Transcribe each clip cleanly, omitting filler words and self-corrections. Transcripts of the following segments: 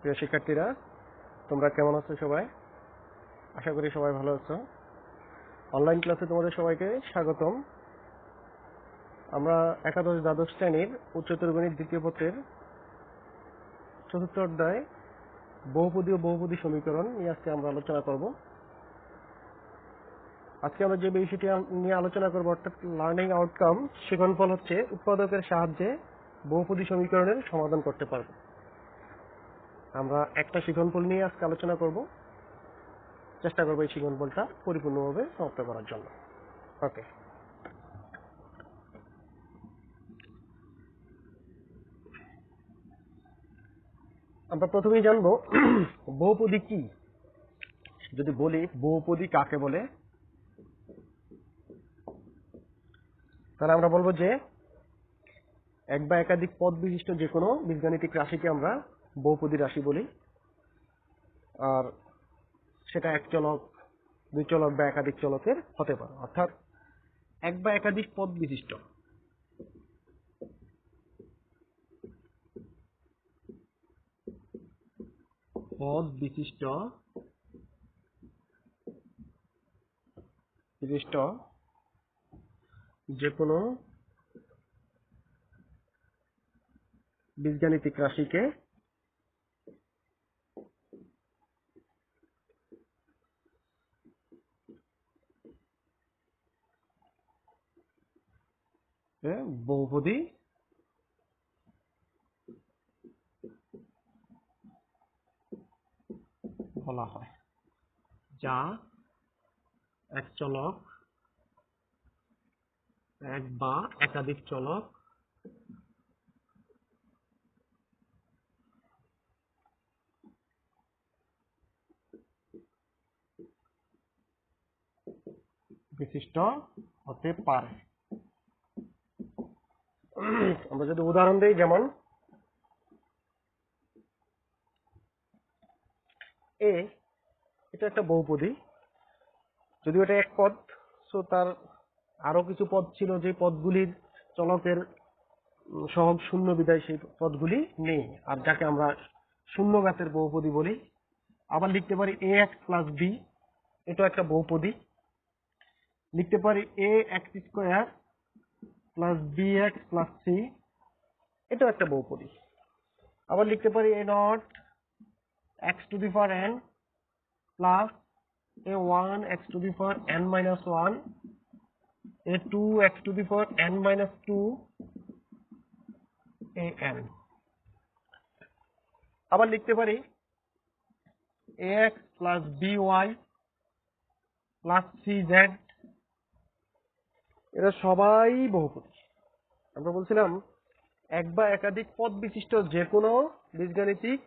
প্রিয় শিক্ষার্থীরা, তোমরা কেমন আছো সবাই? আশা করি সবাই ভালো আছো। অনলাইন ক্লাসে তোমাদের সবাইকে স্বাগতম। আমরা একাদশ দ্বাদশ শ্রেণীর উচ্চতর গণিত দ্বিতীয় পত্রের চতুর্থ অধ্যায় বহুপদী ও বহুপদী সমীকরণ নিয়ে আজকে আমরা আলোচনা করব। আজকে আমরা যে বিষয়টি নিয়ে আলোচনা করব অর্থাৎ লার্নিং আউটকাম, শিক্ষণফল হচ্ছে উৎপাদকের সাহায্যে বহুপদী সমীকরণের সমাধান করতে পারব। আমরা একটা শিক্ষণফল নিয়ে আজকে আলোচনা করব, চেষ্টা করবো এই শিক্ষণফলটা পরিপূর্ণভাবে সমাপ্ত করার জন্য। ওকে, আমরা প্রথমেই জানবো বহুপদী কি। যদি বলি বহুপদী কাকে বলে, তাহলে আমরা বলবো যে এক বা একাধিক পদ বিশিষ্ট যে কোনো বীজগাণিতিক রাশিকে আমরা বহুপদী রাশি বলি। আর সেটা এক চলক, দুই চলক বা একাধিক চলকের হতে পারে। অর্থাৎ এক বা একাধিক পদ বিশিষ্ট যে কোনো বীজগাণিতিক রাশিকে বহুপদী বলা হয়, যা এক চলক, এক বা একাধিক চলক বিশিষ্ট হতে পারে। আমরা যদি উদাহরণ দিই, যেমন এ, এটা একটা বহুপদী, যদিও এটা এক পদ, সো তার আরো কিছু পদ ছিল যে পদগুলির চলকের সহগ শূন্য বিধায় সেই পদগুলি নেই, আর যাকে আমরা শূন্যঘাতের বহুপদী বলি। আবার লিখতে পারি এ এক্স প্লাস বি, এটা একটা বহুপদী। লিখতে পারি a x square plus b x plus c, এটাও একটা বহুপদী। আবার লিখতে পারি a not x to the power n plus a one x to the power n minus one, a two x to the power n minus two, a n. আবার লিখতে পারি a x plus b y plus c z, এরা সবাই বহুপদী। আমরা বলছিলাম এক বা একাধিক পদ বিশিষ্ট যে কোনো বীজগাণিতিক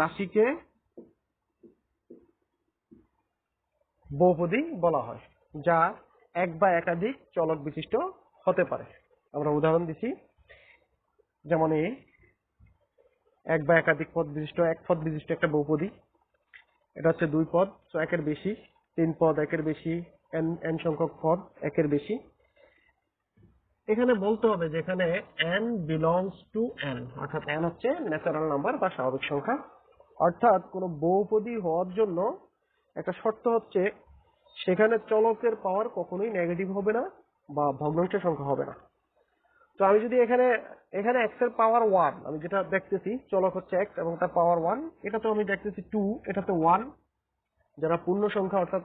রাশিকে বহুপদী বলা হয়, যা এক বা একাধিক চলক বিশিষ্ট হতে পারে। আমরা উদাহরণ দিচ্ছি, যেমন এক বা একাধিক পদ বিশিষ্ট, এক পদ বিশিষ্ট একটা বহুপদী। এটা হচ্ছে দুই পদ, তো একের বেশি, তিন পদ একের বেশি, এন সংখ্যক পদ একের বেশি। এখানে বলতে হবে যে এখানে n বিলংস টু n, অর্থাৎ n হচ্ছে ন্যাচারাল নাম্বার বা স্বাভাবিক সংখ্যা। অর্থাৎ কোন বহুপদী হওয়ার জন্য একটা শর্ত হচ্ছে সেখানে চলকের পাওয়ার কখনোই নেগেটিভ হবে না বা ভগ্নাংশ সংখ্যা হবে না। তো আমি যদি এখানে x এর পাওয়ার 1, আমি যেটা দেখতেছি চলক হচ্ছে x এবং তার পাওয়ার 1, এটা তো আমি দেখতেছি 2, এটা তো 1, যারা পূর্ণ সংখ্যা অর্থাৎ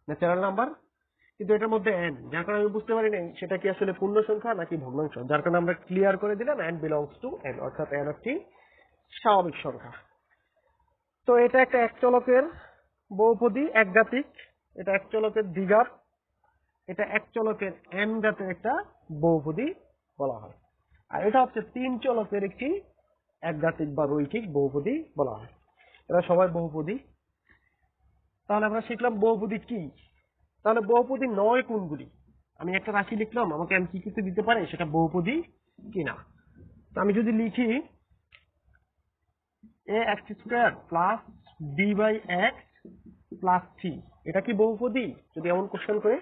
ন্যাচারাল নাম্বার, কিন্তু এটার মধ্যে n, যার কারণে আমি বুঝতে পারি না সেটা কি আসলে পূর্ণ সংখ্যা নাকি ভগ্নাংশ, যার কারণে আমরা ক্লিয়ার করে দিলাম n বিলংস টু n, অর্থাৎ n একটি স্বাভাবিক সংখ্যা। তো এটা একটা এক চলকের বহুপদী, একঘাতিক। এটা এক চলকের দ্বিঘাত, এটা এক চলকের n ঘাতের একটা বহুপদী বলা হয়। আর এটা হচ্ছে তিন চলকের একটি একঘাতিক বা রৈখিক বহুপদী বলা হয়। এরা সবাই বহুপদী। তাহলে আমরা শিখলাম বহুপদী কি। তাহলে বহুপদী নয় কোনগুলি? আমি একটা রাশি লিখলাম, আমাকে এমসিকিউতে দিতে পারে সেটা বহুপদী কিনা। তো আমি যদি লিখি a x square plus b by x plus c, এটা কি বহুপদী? যদি এমন কোশ্চেন করে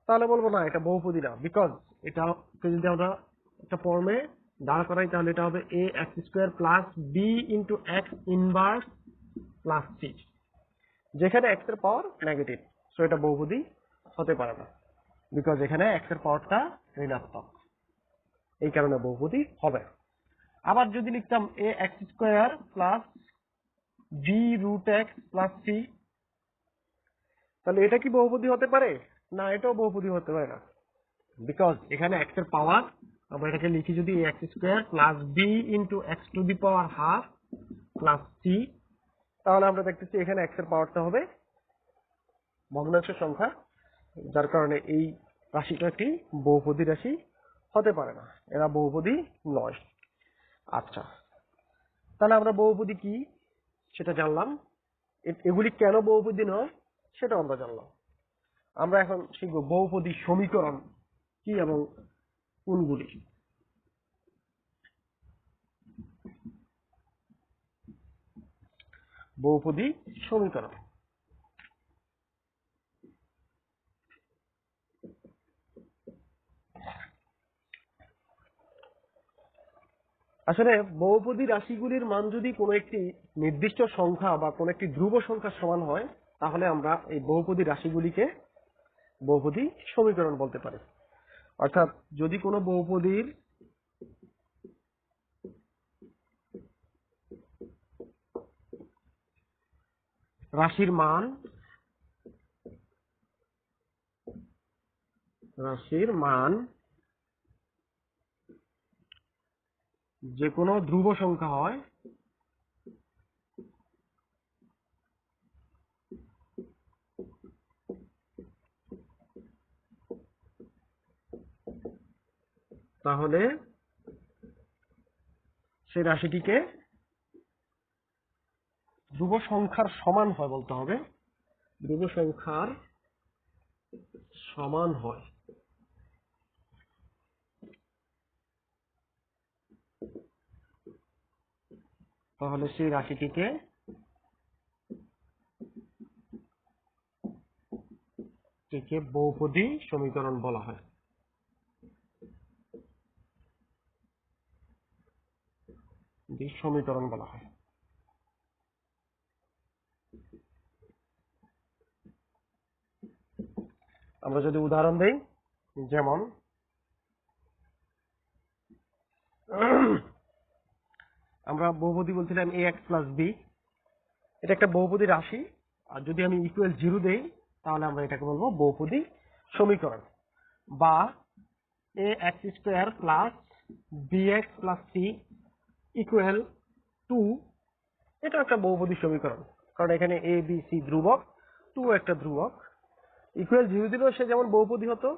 তাহলে বলবো না, এটা বহুপদী না, বিকজ এটা যদি আমরা একটা ফর্মে দাঁড় করাই তাহলে এটা হবে a x square plus b into x inverse plus c, যেখানে x এর পাওয়ার নেগেটিভ, সো এটা বহুপদী হতে পারে না, বিকজ এখানে x এর পাওয়ারটা ঋণাত্মক, এই কারণে বহুপদী হবে। আবার যদি লিখতাম a x square plus b root x plus c, তাহলে এটা কি বহুপদী হতে পারে? না, এটাও বহুপদী হতে পারে না, বিকজ এখানে x এর পাওয়ার, আমরা এটাকে লিখি যদি x square plus b into x two the power half plus c, তাহলে আমরা দেখতেছি এখানে x এর পাওয়ারটা হবে ভগ্নাংশ সংখ্যা, যার কারণে এই রাশিটা একটি বহুপদী রাশি হতে পারে না, এরা বহুপদী নয়। আচ্ছা, তাহলে আমরা বহুপদী কি সেটা জানলাম, এগুলি কেন বহুপদী নয় সেটা আমরা জানলাম। আমরা এখন শিখব বহুপদী সমীকরণ কি এবং কোনগুলি। বহুপদী সমীকরণ, আসলে বহুপদী রাশিগুলির মান যদি কোনো একটি নির্দিষ্ট সংখ্যা বা কোনো একটি ধ্রুব সংখ্যার সমান হয়, তাহলে আমরা এই বহুপদী রাশিগুলিকে বহুপদী সমীকরণ বলতে পারি। অর্থাৎ যদি কোনো বহুপদীর রাশির মান যে কোনো ধ্রুব সংখ্যা হয়, তাহলে সেই রাশিটিকে ধ্রুব সংখ্যার সমান হয় বলতে হবে, ধ্রুব সংখ্যার সমান হয়। তাহলে সেই রাশিটিকে বহুপদী সমীকরণ বলা হয়। সমীকরণ বলা হয়। আমরা যদি উদাহরণ দেই, যেমন আমরা বহুপদী বলছিলাম ax প্লাস b, এটা একটা বহুপদী রাশি, আর যদি আমি ইকুয়াল 0 দেই তাহলে আমরা এটাকে বলবো বহুপদী সমীকরণ। বা ax square plus bx plus c equal 2, এটা একটা বহুপদী সমীকরণ, কারণ এখানে a b c ধ্রুবক, 2 একটা ধ্রুবক। ইকুয়াল 0 দিলেও সে যেমন বহুপদী হতো,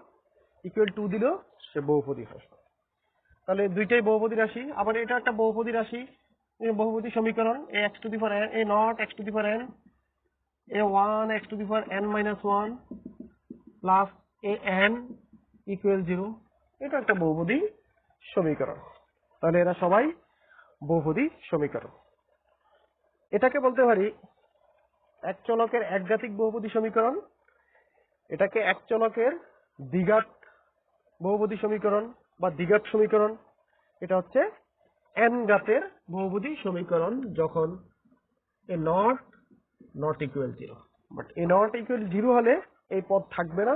ইকুয়াল 2 দিলেও সে বহুপদী হয়। তাহলে দুইটাই বহুপদী রাশি। আবার এটা একটা বহুপদী রাশি, বহুপদী সমীকরণ ax two the power n, a not x two the power n, a1 x two the power n minus 1 plus an equal 0, এটা একটা বহুপদী সমীকরণ। তাহলে এরা সবাই বহুপদী সমীকরণ। এটাকে বলতে পারি এক চলকের একঘাতিক বহুপদী সমীকরণ, এটাকে এক চলকের দ্বিঘাত বহুপদী সমীকরণ বা দ্বিঘাত সমীকরণ। এটা হচ্ছে n ঘাতের বহুপদী সমীকরণ যখন a not equal 0, but a not equal 0 হলে এই পদ থাকবে না,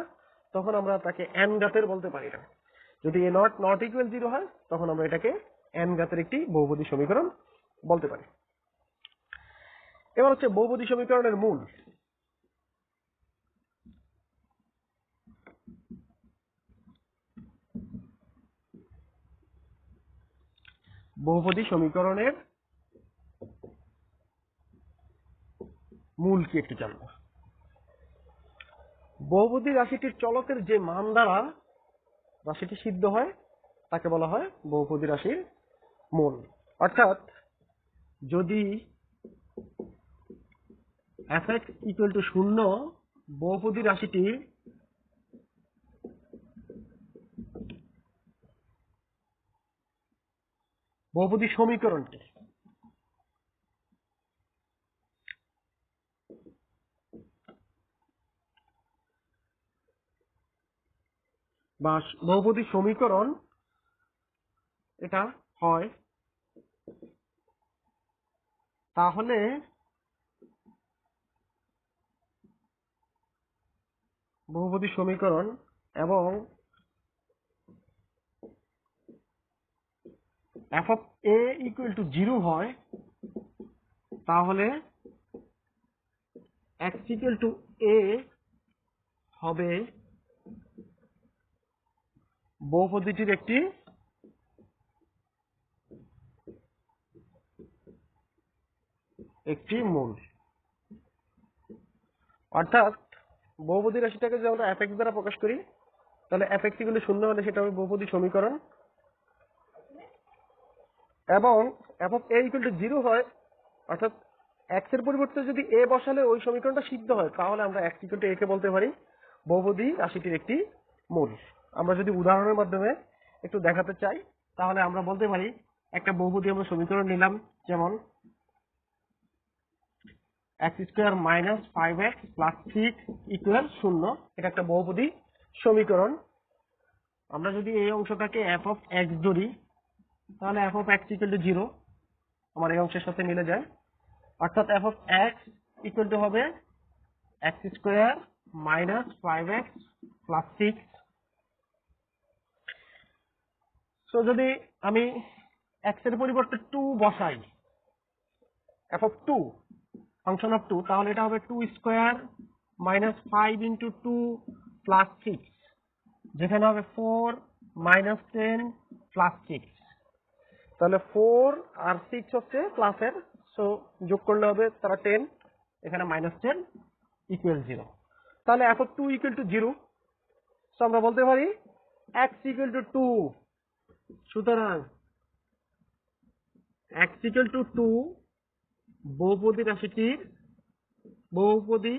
তখন আমরা তাকে n ঘাতের বলতে পারি না। যদি a নট ইকুয়াল 0 হয়, তখন আমরা এটাকে n ঘাতের একটি বহুপদী সমীকরণ বলতে পারি। এবার হচ্ছে বহুপদী সমীকরণের মূল। বহুপদী সমীকরণের মূল কি একটু জানবো। বহুপদী রাশিটির চলকের যে মান দ্বারা রাশিটি সিদ্ধ হয় তাকে বলা হয় বহুপদী রাশির মূল। অর্থাৎ যদি f(x) ইকুয়াল টু 0 বহুপদী রাশিটির বহুপদী সমীকরণটি বা বহুপদী সমীকরণ, এটা হয় তাহলে বহুপদী সমীকরণ এবং f of a equal to 0 হয় তাহলে x equal to a হবে বহুপদীটির একটি মূল। অর্থাৎ বহুপদী রাশিটাকে যদি আমরা f(x) দ্বারা প্রকাশ করি তাহলে f(x) equal to 0 হলে সেটা হবে বহুপদী সমীকরণ, এবং f of a equal to 0 হয় অর্থাৎ x এর পরিবর্তে যদি a বসালে ওই সমীকরণটা সিদ্ধ হয় তাহলে আমরা x equal to a কে বলতে পারি বহুপদী রাশিটির একটি মূল। আমরা যদি উদাহরণের মাধ্যমে একটু দেখাতে চাই তাহলে আমরা বলতে পারি একটা বহুপদী আমরা সমীকরণ নিলাম, যেমন x square minus 5x plus 6 equal 0। এটা একটা বহুপদী সমীকরণ। আমরা যদি এই অংশটাকে f of x ধরি তাহলে f of x equal to 0 আমার এই অংশের সাথে মিলে যায়, অর্থাৎ f of x equal to হবে x square minus 5x plus 6। So যদি আমি x এর পরিবর্তে 2 বসাই, f of 2 ফাংশন অফ 2, তাহলে এটা হবে 2 স্কয়ার মাইনাস 5 ইন্টু 2 প্লাস 6, যেখানে হবে 4 মাইনাস 10 প্লাস 6। তাহলে 4 আর 6 হচ্ছে প্লাসের, সো যোগ করলে হবে তারা 10, এখানে মাইনাস 10 ইকুয়াল 0। তাহলে f of 2 equal to 0, so আমরা বলতে পারি x ইকুয়াল টু 2। সুতরাং x ইকুয়াল টু 2 বহুপদী রাশিটির বহুপদী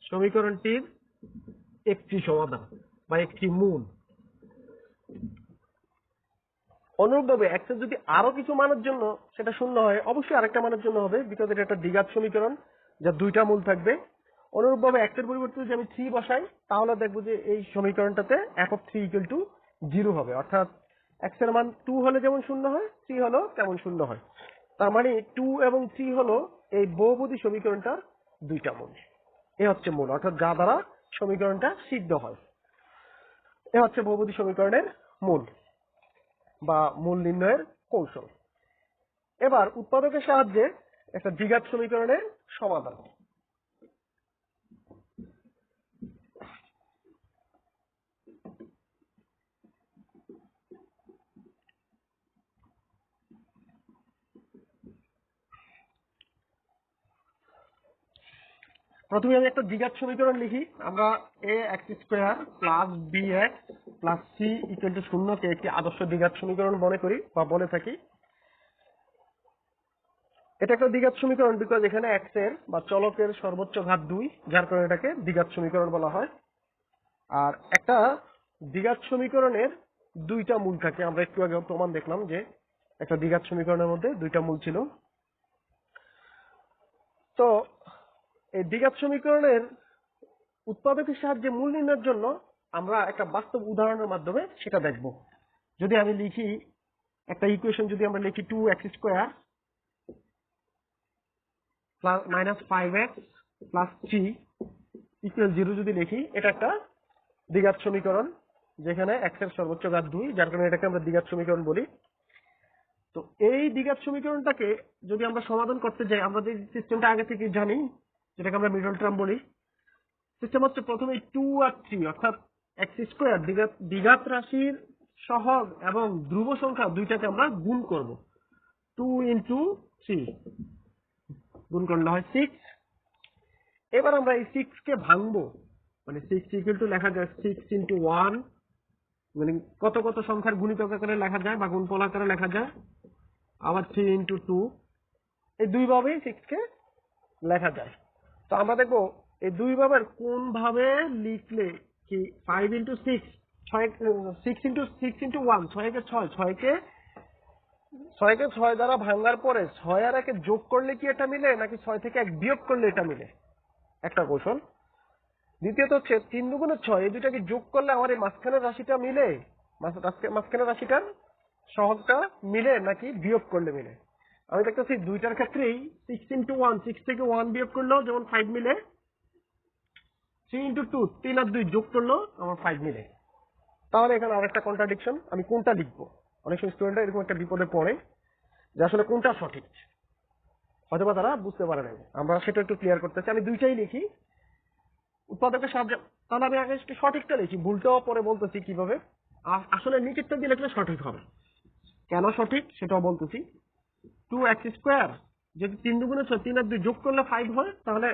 সমীকরণটির একটি সমাধান বা একটি মূল। অনুরূপভাবে x এর যদি আরো কিছু মানের জন্য সেটা শূন্য হয়, অবশ্যই আরেকটা মানের জন্য হবে, বিকজ এটা একটা দ্বিঘাত সমীকরণ যার দুইটা মূল থাকবে। অনুরূপভাবে x এর পরিবর্তে যদি আমি 3 বসাই তাহলে দেখবো যে এই সমীকরণটাতে f of 3 equal to 0 হবে, অর্থাৎ x এর মান 2 হলে যেমন শূন্য হয় 3 হলো তেমন শূন্য হয়। তার মানে 2 এবং 3 হলো এই বহুপদী সমীকরণটার দুইটা মূল। এ হচ্ছে মূল, অর্থাৎ যা দ্বারা সমীকরণটা সিদ্ধ হয়। এ হচ্ছে বহুপদী সমীকরণের মূল বা মূল নির্ণয়ের কৌশল। এবার উৎপাদকের সাহায্যে একটা দ্বিঘাত সমীকরণের সমাধান। প্রথমে আমি একটা দ্বিঘাত সমীকরণ লিখি। আমরা ax square plus bx plus c equal to 0 কে একটি আদর্শ দ্বিঘাত সমীকরণ মনে করি বা বলে থাকি। এটা একটা দ্বিঘাত সমীকরণ বিকজ এখানে x এর বা চলকের সর্বোচ্চ ঘাত 2, যার কারণে এটাকে দ্বিঘাত সমীকরণ বলা হয়। আর একটা দ্বিঘাত সমীকরণের দুইটা মূল থাকে, আমরা একটু আগে প্রমাণ দেখলাম যে একটা দ্বিঘাত সমীকরণের মধ্যে দুইটা মূল ছিল। তো এই দ্বিঘাত সমীকরণের উৎপাদকের সাহায্যে মূল নির্ণয়ের জন্য আমরা একটা বাস্তব উদাহরণের মাধ্যমে সেটা দেখব। যদি আমি লিখি একটা ইকুয়েশন, যদি আমরা লিখি 2x square minus 5x plus 3 equal 0 যদি লিখি, এটা একটা দ্বিঘাত সমীকরণ যেখানে x এর সর্বোচ্চ ঘাত 2, যার কারণে এটাকে আমরা দ্বিঘাত সমীকরণ বলি। তো এই দ্বিঘাত সমীকরণটাকে যদি আমরা সমাধান করতে যাই, আমরা যে সিস্টেমটা আগে থেকে জানি যেটাকে আমরা মিডল টার্ম বলি, সিস্টেম হচ্ছে প্রথমে 2 আর 3 অর্থাৎ x স্কয়ার দ্বিঘাত রাশির সহগ এবং ধ্রুব সংখ্যা দুইটাকে আমরা গুণ করব। 2 ইন্টু 3 গুণ করলে হয় 6। এবার আমরা এই 6 কে ভাঙবো, মানে 6 ইকুয়াল টু লেখা যায় 6 ইন্টু 1, মানে কত কত সংখ্যার গুণিতক আকারে লেখা যায় বা গুণফল আকারে লেখা যায়। আবার 3 ইন্টু 2, এই দুই ভাবেই 6 কে লেখা যায়। তো আমরা দেখবো এই দুই ভাবের কোন ভাবে লিখলে কি 5 ইন্টু 6, 6 ইন্টু 6 ইন্টু 1, 6 কে 6, 6 কে 6 দ্বারা ভাঙার পরে 6 আর 1 যোগ করলে কি এটা মিলে, নাকি 6 থেকে 1 বিয়োগ করলে এটা মিলে, একটা কৌশল। দ্বিতীয়ত হচ্ছে 3 দুগুণে 6, এই দুইটাকে যোগ করলে আমার এই মাঝখানের রাশিটা মিলে, মাঝখানের রাশিটার সহগটা মিলে নাকি বিয়োগ করলে মিলে। আমি দেখতেছি দুইটার ক্ষেত্রেই 6 into 1, 6 থেকে 1 বিয়োগ করলেও যেমন 5 মিলে, 3 into 2, 3 আর 2 যোগ করলেও আমার 5 মিলে। তাহলে এখানে আরেকটা কন্ট্রাডিকশন, আমি কোনটা লিখবো? অনেক সময় স্টুডেন্টরা এরকম একটা বিপদে পড়ে যে আসলে কোনটা সঠিক, হয়তোবা তারা বুঝতে পারে না। আমরা সেটা একটু ক্লিয়ার করতেছি। আমি দুইটাই লিখি উৎপাদকের সাহায্যে, তাহলে আমি আগে সঠিকটা লিখি, ভুলটাও পরে বলতেছি কিভাবে। আসলে নিচেরটা দিয়ে লিখলে সঠিক হবে। কেন সঠিক সেটাও বলতেছি। 2x², যদি 3 দুগুণে 6, 3 আর 2 যোগ করলে 5 হয়, তাহলে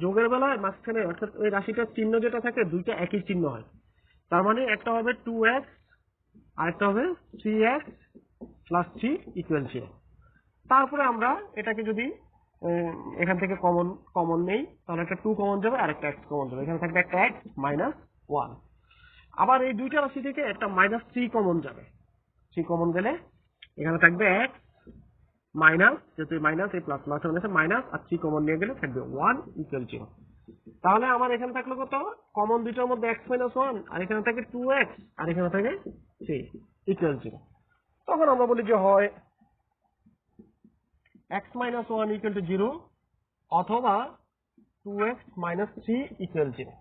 যোগের বেলায় মাঝখানে অর্থাৎ ওই রাশিটার চিহ্ন যেটা থাকে দুইটা একই চিহ্ন হয়। তার মানে একটা হবে 2x আর একটা হবে 3x + 3 = 0। তারপরে আমরা এটাকে যদি এখান থেকে কমন নেই, তাহলে একটা 2 কমন যাবে আর একটা x কমন যাবে। এখানে থাকবে একটা x -1। আবার এই দুইটা রাশি থেকে একটা -3 কমন যাবে। 3 কমন গেলে এখানে থাকবে x মাইনাস, যেহেতু মাইনাস এই প্লাস প্লাস হয়ে গেছে মাইনাস, আর 3 কমন নিয়ে গেলে থাকবে 1 = 0। তাহলে আমার এখানে থাকলো কত? কমন দুইটার মধ্যে x - 1, আর এখানে থাকে 2x আর এখানে থাকে 3 = 0। তখন আমরা বলি যে হয় x - 1 = 0 অথবা 2x - 3 = 0।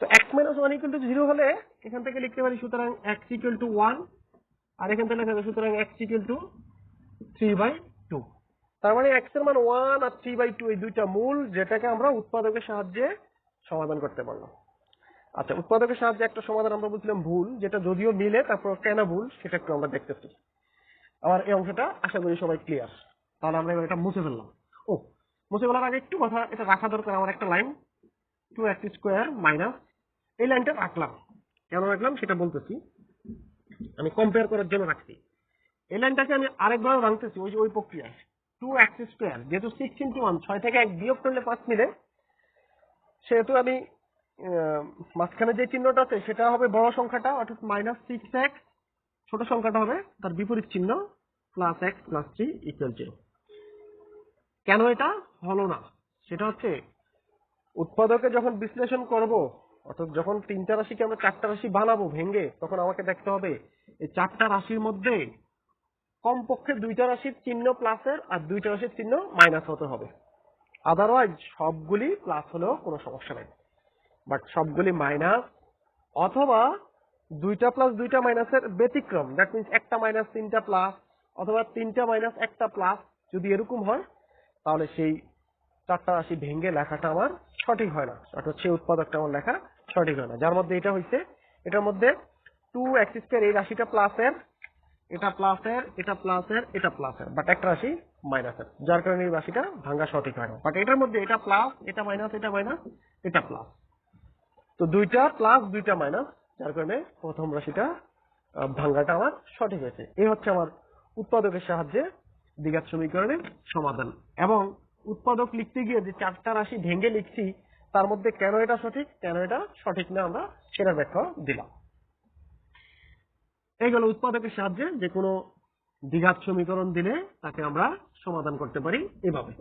তো x - 1 = 0 হলে এখান থেকে লিখতে পারি সুতরাং x = 1, আর এখান থেকে লেখা যাবে সুতরাং x = 3/2। তার মানে x এর মান 1 আর 3/2 এই দুইটা মূল, যেটাকে আমরা উৎপাদকের সাহায্যে সমাধান করতে পারলাম। আচ্ছা, উৎপাদকের সাহায্যে একটা সমাধান আমরা বুঝলাম ভুল, যেটা যদিও মিলে তারপর কেন ভুল সেটা একটু আমরা দেখতেছি। আমার এই অংশটা আশা করি সবাই ক্লিয়ার। তাহলে আমরা এবার এটা মুছে ফেললাম। মুছে ফেলার আগে একটু কথা এটা রাখা দরকার, আমার একটা লাইন 2x² মাইনাস, এই লাইনটা রাখলাম। কেন রাখলাম সেটা বলতেছি, আমি কম্পেয়ার করার জন্য রাখছি। এই লাইনটাকে আমি আরেকবার ভাঙতেছি ওই প্রক্রিয়ায়। 2x², যেহেতু 6 into 1, 6 থেকে 1 বিয়োগ করলে 5 মিলে, সেহেতু আমি মাঝখানে যে চিহ্নটা আছে সেটা হবে বড় সংখ্যাটা অর্থাৎ -6x, ছোট সংখ্যাটা হবে তার বিপরীত চিহ্ন +x + 3 = 0। কেন এটা হলো না সেটা হচ্ছে উৎপাদকে যখন বিশ্লেষণ করব, অর্থাৎ যখন তিনটা রাশিকে আমরা চারটা রাশি বানাবো ভেঙে, তখন আমাকে দেখতে হবে এই চারটা রাশির মধ্যে কমপক্ষে দুইটা রাশির চিহ্ন প্লাসের আর দুইটা রাশির চিহ্ন মাইনাস হতে হবে। আদারওয়াইজ সবগুলি প্লাস হলেও কোনো সমস্যা নেই, বাট সবগুলি মাইনাস অথবা দুইটা প্লাস দুইটা মাইনাসের ব্যতিক্রম, দ্যাট মিনস একটা মাইনাস তিনটা প্লাস অথবা তিনটা মাইনাস একটা প্লাস, যদি এরকম হয় তাহলে সেই চারটা রাশি ভেঙে লেখাটা আমার সঠিক হয় না, অর্থাৎ সেই উৎপাদকটা আমার লেখা সঠিক হয় না। যার মধ্যে এটা হয়েছে, এটার মধ্যে 2x² এই রাশিটা প্লাসের, এটা প্লাসের, এটা প্লাসের, এটা প্লাসের, বাট একটা রাশি মাইনাসের, যার কারণে এই রাশিটা ভাঙা সঠিক হয় না। বাট এটার মধ্যে এটা প্লাস, এটা মাইনাস, এটা মাইনাস, এটা প্লাস, তো দুইটা প্লাস দুইটা মাইনাস, যার কারণে প্রথম রাশিটা ভাঙাটা আমার সঠিক হয়েছে। এই হচ্ছে আমার উৎপাদকের সাহায্যে দ্বিঘাত সমীকরণের সমাধান। এবং উৎপাদক লিখতে গিয়ে যে চারটা রাশি ভেঙে লিখছি, তার মধ্যে কেন এটা সঠিক কেন এটা সঠিক না আমরা সেটার ব্যাখ্যা দিলাম। এই গেল উৎপাদকের সাহায্যে যে কোনো দ্বিঘাত সমীকরণ দিলে তাকে আমরা সমাধান করতে পারি এভাবে।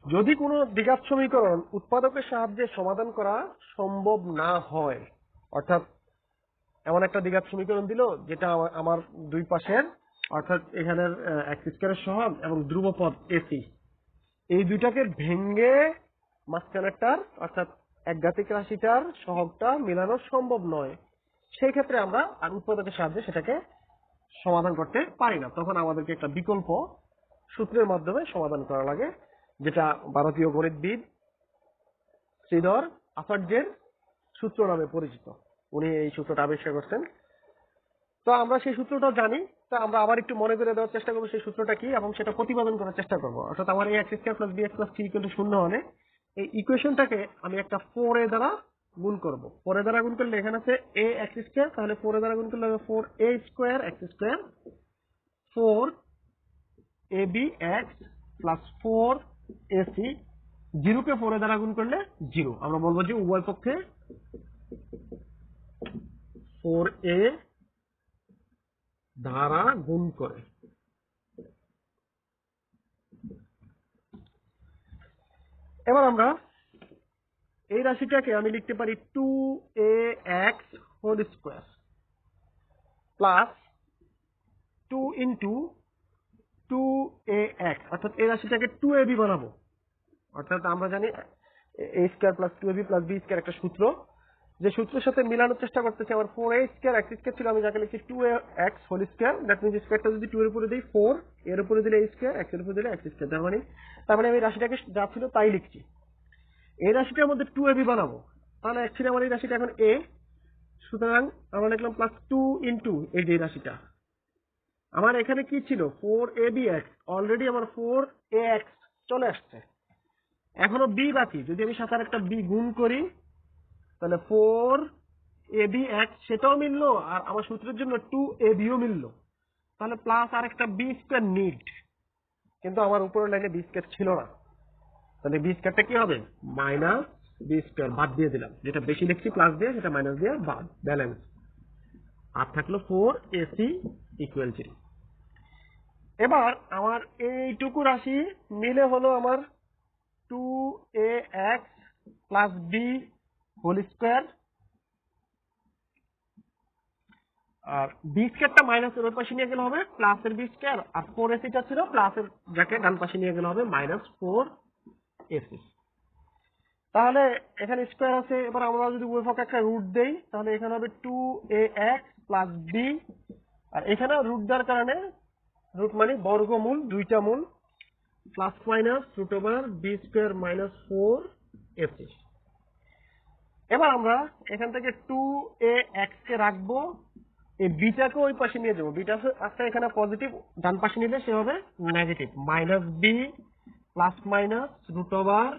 যদি কোনো দ্বিঘাত সমীকরণ উৎপাদকের সাহায্যে সমাধান করা সম্ভব না হয়, অর্থাৎ এমন একটা দ্বিঘাত সমীকরণ দিল যেটা আমার দুই পাশের অর্থাৎ এখানের x² এর সহগ এবং ধ্রুবপদ ac, এই দুইটাকে ভেঙে মাঝখানেরটার অর্থাৎ একঘাতিক রাশিটার সহগটা মেলানো সম্ভব নয়, সেই ক্ষেত্রে আমরা আর উৎপাদকের সাহায্যে সেটাকে সমাধান করতে পারি না। তখন আমাদেরকে একটা বিকল্প সূত্রের মাধ্যমে সমাধান করা লাগে, যেটা ভারতীয় গণিতবিদ শ্রীধর আচার্যের সূত্র নামে পরিচিত। উনি এই সূত্রটা আবিষ্কার করছেন। তো আমরা সেই সূত্রটা জানি, তো আমরা আবার একটু মনে করে দেওয়ার চেষ্টা করবো সেই সূত্রটা কি এবং সেটা প্রতিপাদন করার চেষ্টা করবো। অর্থাৎ আমার এই x² + bx + c = 0 হলে এই ইকুয়েশনটাকে আমি একটা 4 এর দ্বারা গুণ করব। 4 এর দ্বারা গুণ করলে এখানে আছে ax², তাহলে 4 এর দ্বারা গুণ করলে হবে 4a² x² 4abx + 4ac, 0 কে 4 এর দ্বারা গুণ করলে 0। আমরা বলবো যে উভয় পক্ষে 4a দ্বারা গুণ করে। এবার আমরা এই রাশিটাকে আমি লিখতে পারি 2ax whole square plus 2 into 2ax, অর্থাৎ এই রাশিটাকে 2ab বানাবো। অর্থাৎ আমরা জানি a square plus 2ab plus b square একটা সূত্র, যে সূত্রের সাথে মিলানোর চেষ্টা করতেছি। আমার 4a স্কোয়ার x স্কোয়ার ছিল, আমি যাকে লিখছি 2ax whole square. That means স্কোয়ারটা যদি 2 এর উপরে দিই 4, এর উপরে দিলে a স্কোয়ার, x এর উপরে দিলে x স্কোয়ার। তার মানে আমি রাশিটাকে যা ছিল তাই লিখছি। এই রাশিটার মধ্যে 2ab বানাবো, তাহলে অ্যাকচুয়ালি আমার এই রাশিটা এখন a, সুতরাং আমরা লিখলাম প্লাস 2 ইন্টু এই যে রাশিটা। আমার এখানে কি ছিল 4abx, অলরেডি আমার 4ax চলে আসছে, এখনো b বাকি। যদি আমি সাথে একটা b গুণ করি তাহলে 4abx সেটাও মিললো, আর আমার সূত্রের জন্য 2abও মিললো। তাহলে প্লাস আর একটা b স্কয়ার নিড, কিন্তু আমার উপরের লাইনে b স্কয়ার ছিল না। তাহলে b স্কয়ারটা কি হবে মাইনাস b স্কয়ার, বাদ দিয়ে দিলাম। যেটা বেশি লিখছি প্লাস দিয়ে, সেটা মাইনাস দিয়ে বাদ, ব্যালেন্স। আর থাকলো 4ac ইকুয়াল 0। এবার আমার এইটুকু রাশি মিলে হলো আমার 2ax plus b whole square, আর বি স্কোয়ারটা মাইনাসের ওই পাশে নিয়ে গেলে হবে প্লাসের বি স্কোয়ার, আর 4ac টা ছিল প্লাসের যাকে ডান পাশে নিয়ে গেলে হবে মাইনাস 4ac। তাহলে এখানে স্কোয়ার আছে, এবার আমরা যদি উভয় পক্ষে একটা রুট দেই তাহলে এখানে হবে 2ax প্লাস b, আর এখানে রুট দেওয়ার কারণে, রুট মানে বর্গমূল, দুইটা মূল, plus minus root over B square minus 4ac। এবার আমরা এখান থেকে 2ax কে রাখবো, এই বিটাকে ওই পাশে নিয়ে যাবো। বিটা আছে এখানে পজিটিভ, ডান পাশে নিলে সে হবে negative, minus B plus minus root over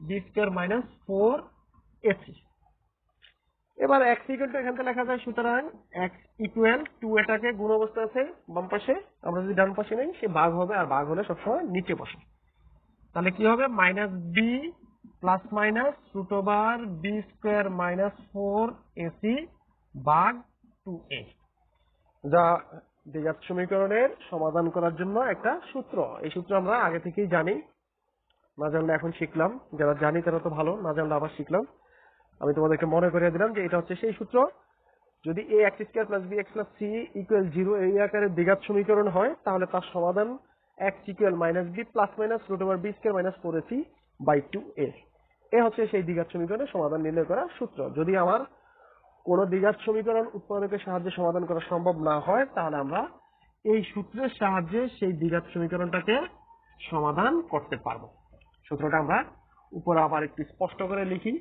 B square minus 4ac। এবার x ইকুয়াল টু এখান থেকে লেখা যায়, সুতরাং x ইকুয়াল 2, এটাকে গুণ অবস্থা আছে বাম পাশে, আমরা যদি ডান পাশে নেই সে ভাগ হবে, আর ভাগ হলে সবসময় নিচে বসে। তাহলে কি হবে minus B plus minus root over B square minus 4ac ভাগ 2a, যা দ্বিঘাত সমীকরণের সমাধান করার জন্য একটা সূত্র। এই সূত্র আমরা আগে থেকেই জানি, না জানলে এখন শিখলাম। যারা জানি তারা তো ভালো, না জানলে আবার শিখলাম। আমি তোমাদেরকে মনে করিয়ে দিলাম যে এটা হচ্ছে সেই সূত্র। যদি ax square plus bx plus c equal 0 এই আকারে দ্বিঘাত সমীকরণ হয়, তাহলে তার সমাধান x equal minus b plus minus root over b square minus 4ac by 2a। এ হচ্ছে সেই দ্বিঘাত সমীকরণের সমাধান নির্ণয় করার সূত্র। যদি আমার কোন দ্বিঘাত সমীকরণ উৎপাদকের সাহায্যে সমাধান করা সম্ভব না হয়, তাহলে আমরা এই সূত্রের সাহায্যে সেই দ্বিঘাত সমীকরণটাকে সমাধান করতে পারবো। সূত্রটা আমরা উপরে আবার একটু স্পষ্ট করে লিখি।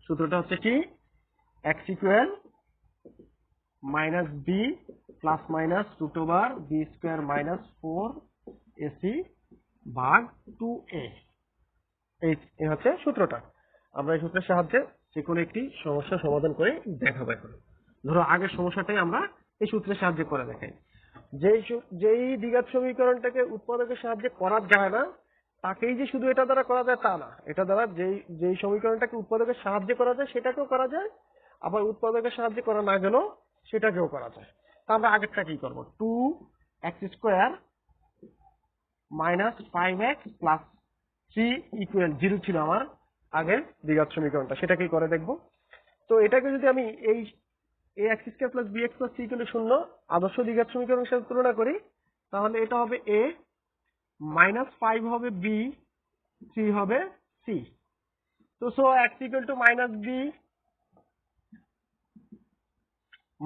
সূত্রটা হচ্ছে কি, x equal minus B plus minus root over B square minus 4ac ভাগ 2a। এই হচ্ছে সূত্রটা। আমরা এই সূত্রের সাহায্যে যে কোনো একটি সমস্যা সমাধান করে দেখাবো। এখন ধরো আগের সমস্যাটাই আমরা এই সূত্রের সাহায্যে করে দেখাই। যেই দ্বিঘাত সমীকরণটাকে উৎপাদকের সাহায্যে করা যায় না, তাকেই যে শুধু এটা দ্বারা করা যায় তা না। এটা দ্বারা যেই সমীকরণটাকে উৎপাদকের সাহায্যে করা যায় সেটাকেও করা যায়, আবার উৎপাদকের সাহায্যে করা না গেলেও সেটাকেও করা যায়। তা আমরা আগেরটা কি করবো, 2x square minus 5x plus 3 equal 0 ছিল আমার আগের দ্বিঘাত সমীকরণটা, সেটাকেই করে দেখবো। তো এটাকে যদি আমি এই ax square plus bx plus c equal 0 আদর্শ দ্বিঘাত সমীকরণের সাথে তুলনা করি, তাহলে এটা হবে a, মাইনাস 5 হবে b, 3 হবে c। তো so x equal to minus b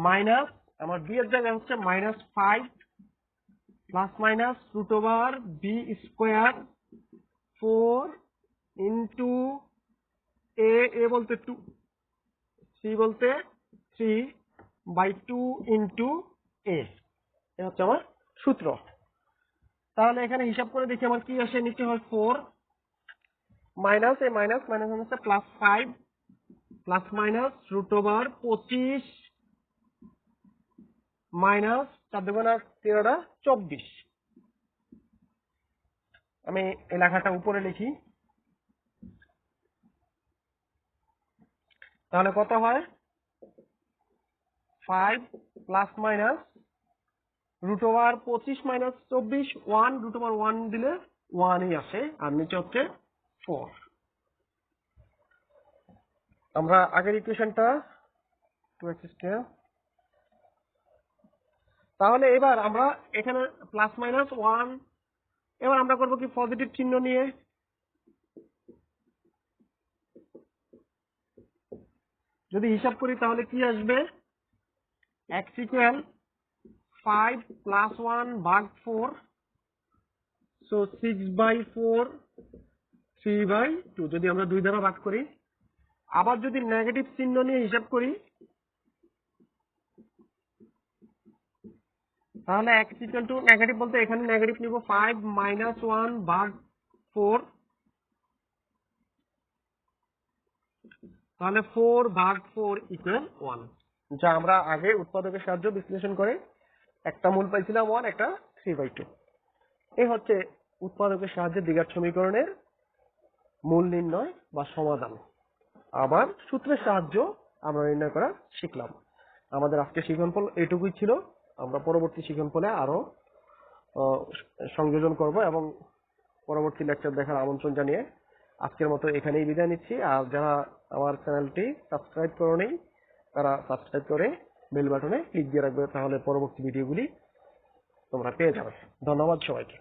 minus, আমার b এর জায়গায় হচ্ছে minus 5 plus minus root over B square 4 into a বলতে 2, c বলতে 3 বাই 2 ইন্টু এ। এটা হচ্ছে আমার সূত্র। তাহলে এখানে হিসাব করে দেখি আমার কি আসে, নিচে হয় 4 মাইনাস এ মাইনাস মাইনাস হচ্ছে plus 5 plus minus root over 25 minus 4 দুগুণা 13টা 24। আমি এই লেখাটা উপরে লিখি, তাহলে কত হয় 5 plus minus root over 25 minus 24, 1 root over 1 দিলে 1ই আসে, আর নিচে হচ্ছে 4। আমরা আগের ইকুয়েশনটা 2x², তাহলে এবার আমরা এখানে প্লাস মাইনাস 1, এবার আমরা করব কি পজিটিভ চিহ্ন নিয়ে। যদি হিসাব করি তাহলে কি আসবে, x ইকুয়াল 5 প্লাস 1 ভাগ 4, সো 6/4 3/2 যদি আমরা 2 দ্বারা ভাগ করি। আবার যদি নেগেটিভ চিহ্ন নিয়ে হিসাব করি তাহলে x ইকুয়াল টু নেগেটিভ বলতে এখানে নেগেটিভ নিব 5 মাইনাস 1 ভাগ 4, তাহলে 4 ভাগ 4 ইকুয়াল 1, যা আমরা আগে উৎপাদকের সাহায্যে বিশ্লেষণ করে একটা মূল পাইছিলাম 1, একটা 3/2। এই হচ্ছে উৎপাদকের সাহায্যে দ্বিঘাত সমীকরণের মূল নির্ণয় বা সমাধান। আবার সূত্রের সাহায্য আমরা নির্ণয় করা শিখলাম। আমাদের আজকে শিক্ষণফল এটুকুই ছিল। আমরা পরবর্তী শিক্ষণফলে আরো সংযোজন করব এবং পরবর্তী লেকচার দেখার আমন্ত্রণ জানিয়ে আজকের মতো এখানেই বিদায় নিচ্ছি। আর যারা আমার চ্যানেলটি সাবস্ক্রাইব করোনি তারা সাবস্ক্রাইব করে বেল বাটনে ক্লিক দিয়ে রাখবে, তাহলে পরবর্তী ভিডিওগুলি তোমরা পেয়ে যাবে। ধন্যবাদ সবাইকে।